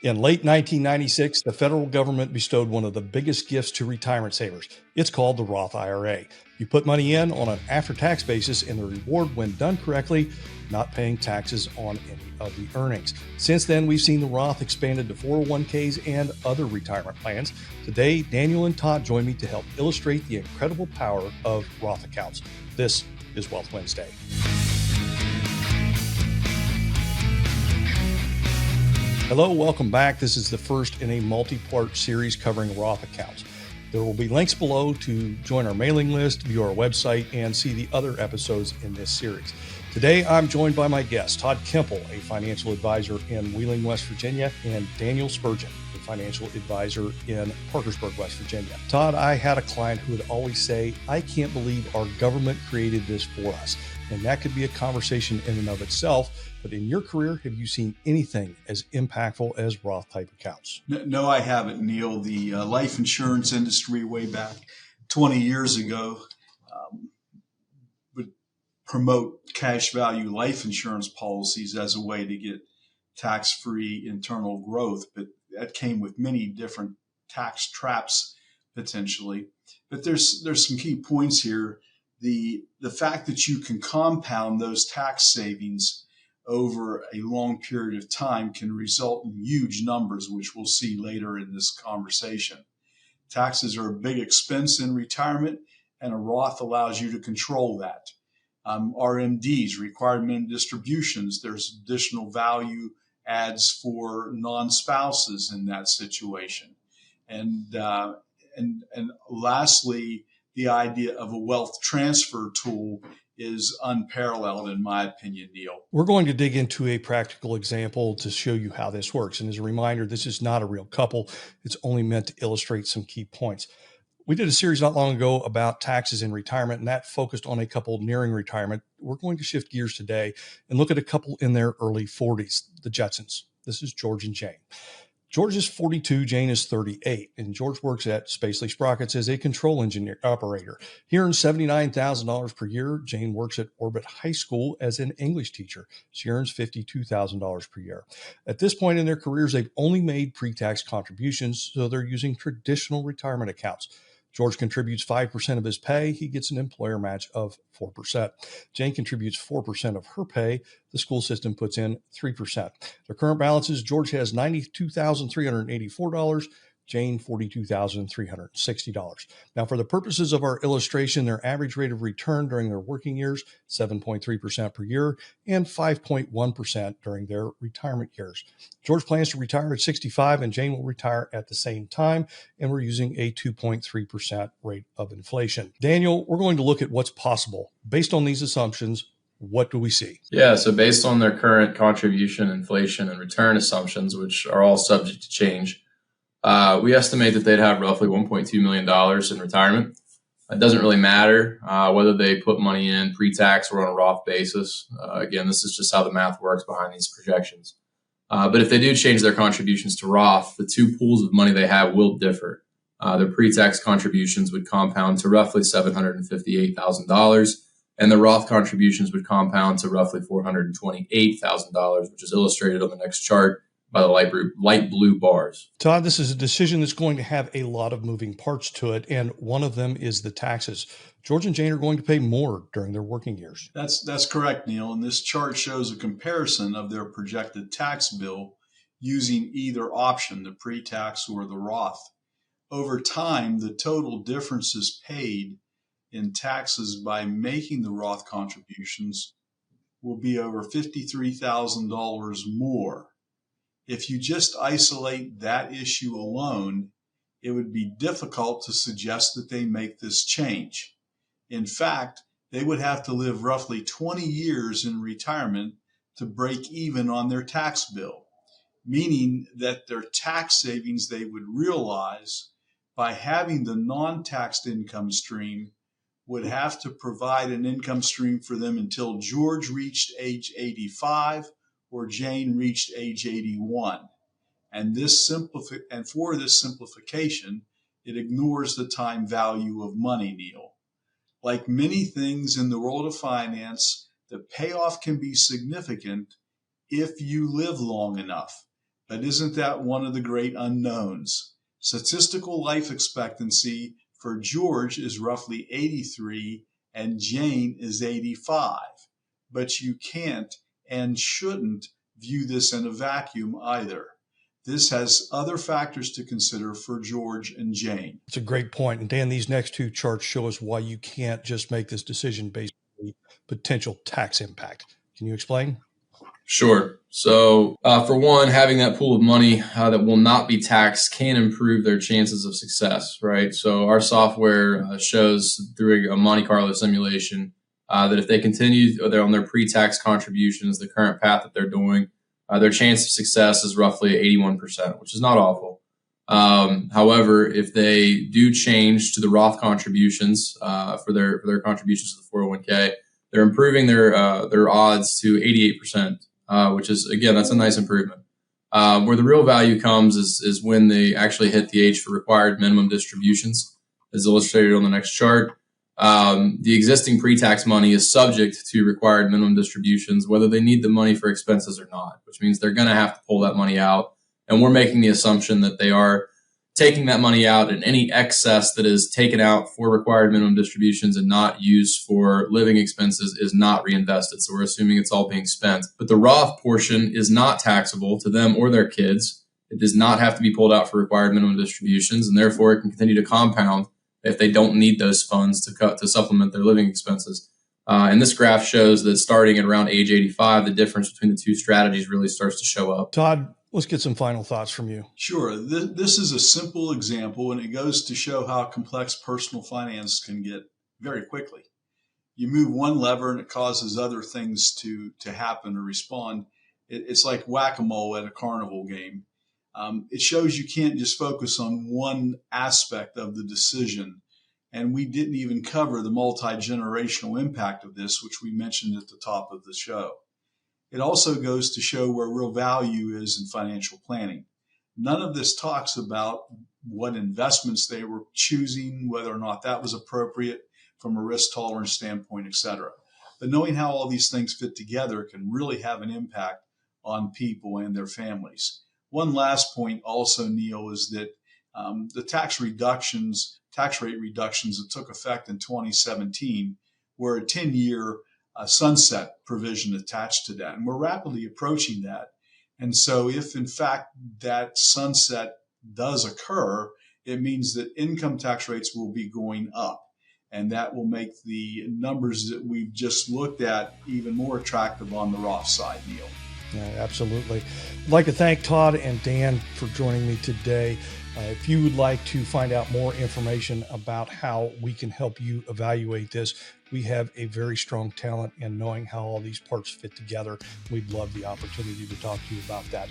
In late 1996, the federal government bestowed one of the biggest gifts to retirement savers. It's called the Roth IRA. You put money in on an after-tax basis, and the reward, when done correctly, not paying taxes on any of the earnings. Since then, we've seen the Roth expanded to 401ks and other retirement plans. Today, Daniel and Todd join me to help illustrate the incredible power of Roth accounts. This is Wealth Wednesday. Hello, welcome back. This is the first in a multi-part series covering Roth accounts. There will be links below to join our mailing list, view our website, and see the other episodes in this series. Today, I'm joined by my guest, Todd Kemple, a financial advisor in Wheeling, West Virginia, and Daniel Spurgeon, a financial advisor in Parkersburg, West Virginia. Todd, I had a client who would always say, I can't believe our government created this for us. And that could be a conversation in and of itself. But in your career, have you seen anything as impactful as Roth type accounts? No, I haven't, Neil. The life insurance industry way back 20 years ago would promote cash value life insurance policies as a way to get tax-free internal growth. But that came with many different tax traps potentially. But there's some key points here. The fact that you can compound those tax savings over a long period of time can result in huge numbers, which we'll see later in this conversation. Taxes are a big expense in retirement, and a Roth allows you to control that. RMDs, required minimum distributions, there's additional value adds for non-spouses in that situation. And lastly, the idea of a wealth transfer tool is unparalleled, in my opinion, Neil. We're going to dig into a practical example to show you how this works. And as a reminder, this is not a real couple. It's only meant to illustrate some key points. We did a series not long ago about taxes in retirement, and that focused on a couple nearing retirement. We're going to shift gears today and look at a couple in their early 40s, the Jetsons. This is George and Jane. George is 42, Jane is 38, and George works at Spacely Sprockets as a control engineer operator. He earns $79,000 per year. Jane works at Orbit High School as an English teacher. She earns $52,000 per year. At this point in their careers, they've only made pre-tax contributions, so they're using traditional retirement accounts. George contributes 5% of his pay. He gets an employer match of 4%. Jane contributes 4% of her pay. The school system puts in 3%. Their current balances, George has $92,384. Jane, $42,360. Now, for the purposes of our illustration, their average rate of return during their working years, 7.3% per year, and 5.1% during their retirement years. George plans to retire at 65, and Jane will retire at the same time, and we're using a 2.3% rate of inflation. Daniel, we're going to look at what's possible. Based on these assumptions, what do we see? Yeah, so based on their current contribution, inflation, and return assumptions, which are all subject to change, we estimate that they'd have roughly $1.2 million in retirement. It doesn't really matter whether they put money in pre-tax or on a Roth basis. Again, this is just how the math works behind these projections. But if they do change their contributions to Roth, the two pools of money they have will differ. Their pre-tax contributions would compound to roughly $758,000, and the Roth contributions would compound to roughly $428,000, which is illustrated on the next chart by the light blue bars. Todd, this is a decision that's going to have a lot of moving parts to it, and one of them is the taxes. George and Jane are going to pay more during their working years. That's correct, Neil. And this chart shows a comparison of their projected tax bill using either option, the pre-tax or the Roth. Over time, the total differences paid in taxes by making the Roth contributions will be over $53,000 more. If you just isolate that issue alone, it would be difficult to suggest that they make this change. In fact, they would have to live roughly 20 years in retirement to break even on their tax bill, meaning that their tax savings they would realize by having the non-taxed income stream would have to provide an income stream for them until George reached age 85 or Jane reached age 81. And for this simplification, it ignores the time value of money, Neil. Like many things in the world of finance, the payoff can be significant if you live long enough. But isn't that one of the great unknowns? Statistical life expectancy for George is roughly 83 and Jane is 85. But you can't and shouldn't view this in a vacuum either. This has other factors to consider for George and Jane. It's a great point. And Dan, these next two charts show us why you can't just make this decision based on the potential tax impact. Can you explain? Sure. So for one, having that pool of money that will not be taxed can improve their chances of success, right? So our software shows through a Monte Carlo simulation that if they continue on their pre-tax contributions, the current path that they're doing, their chance of success is roughly 81%, which is not awful. However, if they do change to the Roth contributions for their contributions to the 401k, they're improving their odds to 88%, which is, again, that's a nice improvement. Where the real value comes is when they actually hit the age for required minimum distributions, as illustrated on the next chart. The existing pre-tax money is subject to required minimum distributions, whether they need the money for expenses or not, which means they're going to have to pull that money out. And we're making the assumption that they are taking that money out, and any excess that is taken out for required minimum distributions and not used for living expenses is not reinvested. So we're assuming it's all being spent. But the Roth portion is not taxable to them or their kids. It does not have to be pulled out for required minimum distributions, and therefore it can continue to compound if they don't need those funds to supplement their living expenses. And this graph shows that starting at around age 85, the difference between the two strategies really starts to show up. Todd, let's get some final thoughts from you. Sure. This is a simple example, and it goes to show how complex personal finance can get very quickly. You move one lever and it causes other things to happen or respond. It's like whack-a-mole at a carnival game. It shows you can't just focus on one aspect of the decision. And we didn't even cover the multi-generational impact of this, which we mentioned at the top of the show. It also goes to show where real value is in financial planning. None of this talks about what investments they were choosing, whether or not that was appropriate from a risk tolerance standpoint, et cetera. But knowing how all these things fit together can really have an impact on people and their families. One last point also, Neil, is that the tax rate reductions that took effect in 2017 were a 10-year sunset provision attached to that. And we're rapidly approaching that. And so if, in fact, that sunset does occur, it means that income tax rates will be going up. And that will make the numbers that we've just looked at even more attractive on the Roth side, Neil. Yeah, absolutely. I'd like to thank Todd and Dan for joining me today. If you would like to find out more information about how we can help you evaluate this, we have a very strong talent in knowing how all these parts fit together. We'd love the opportunity to talk to you about that.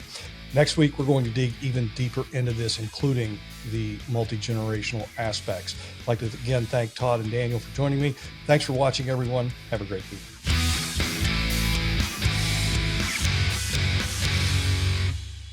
Next week, we're going to dig even deeper into this, including the multi-generational aspects. I'd like to again thank Todd and Daniel for joining me. Thanks for watching, everyone. Have a great week.